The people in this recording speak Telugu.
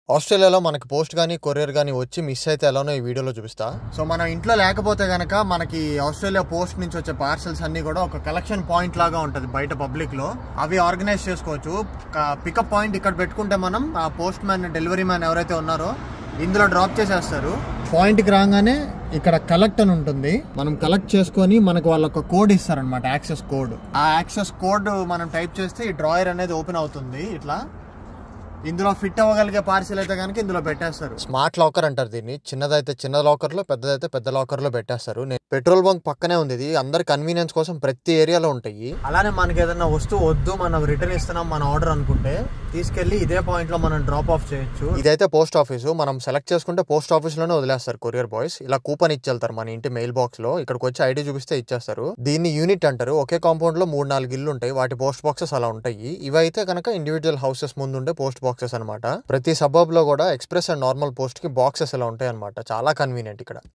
ఆస్ట్రేలియాలో మనకి పోస్ట్ గానీ, కొరియర్ గానీ వచ్చి మిస్ అయితే ఎలానో ఈ వీడియోలో చూపిస్తా. సో మనం ఇంట్లో లేకపోతే గనక మనకి ఆస్ట్రేలియా పోస్ట్ నుంచి వచ్చే పార్సల్స్ అన్ని కూడా ఒక కలెక్షన్ పాయింట్ లాగా ఉంటుంది బయట పబ్లిక్ లో. అవి ఆర్గనైజ్ చేసుకోవచ్చు. పికప్ పాయింట్ ఇక్కడ పెట్టుకుంటే మనం ఆ పోస్ట్ మ్యాన్, డెలివరీ మ్యాన్ ఎవరైతే ఉన్నారో ఇందులో డ్రాప్ చేసేస్తారు. పాయింట్కి రాగానే ఇక్కడ కలెక్ట్ అని ఉంటుంది. మనం కలెక్ట్ చేసుకొని మనకు వాళ్ళు ఒక కోడ్ ఇస్తారనమాట, యాక్సెస్ కోడ్. ఆ యాక్సెస్ కోడ్ మనం టైప్ చేస్తే ఈ డ్రాయర్ అనేది ఓపెన్ అవుతుంది. ఇట్లా ఇందులో ఫిట్ అవ్వగలిగే పార్సిల్ అయితే కనుక ఇందులో పెట్టేస్తారు. స్మార్ట్ లాకర్ అంటారు దీన్ని. చిన్నదైతే చిన్న లాకర్ లో, పెద్దదైతే పెద్ద లాకర్ లో పెట్టేస్తారు. పెట్రోల్ బంక్ పక్కనే ఉంది ఇది. అందరి కన్వీనియన్స్ కోసం ప్రతి ఏరియాలో ఉంటాయి. అలానే మనకి ఏదైనా వస్తువు వద్దు, మనం రిటర్న్ ఇస్తున్నాం మన ఆర్డర్ అనుకుంటే తీసుకెళ్లి ఇదే పాయింట్ లో మనం డ్రాప్ ఆఫ్ చేయొచ్చు. ఇదైతే పోస్ట్ ఆఫీసు. మనం సెలెక్ట్ చేసుకుంటే పోస్ట్ ఆఫీస్ లోనే వదిలేస్తారు కొరియర్ బాయ్స్. ఇలా కూపన్ ఇచ్చేళ్తారు మన ఇంటి మెయిల్ బాక్స్ లో. ఇక్కడికి వచ్చి ఐడి చూపిస్తే ఇచ్చేస్తారు. దీన్ని యూనిట్ అంటారు. ఒకే కాంపౌండ్ లో 3-4 ఇల్లు ఉంటాయి. వాటి పోస్ట్ బాక్సెస్ అలా ఉంటాయి. ఇవైతే కనుక ఇండివిజువల్ హౌసెస్ ముందు ఉండే పోస్ట్ బాక్సెస్ అనమాట. ప్రతి సబర్బ్ లో కూడా ఎక్స్ప్రెస్ అండ్ నార్మల్ పోస్ట్ కి బాక్సెస్ ఇలా ఉంటాయి అనమాట. చాలా కన్వీనియంట్ ఇక్కడ.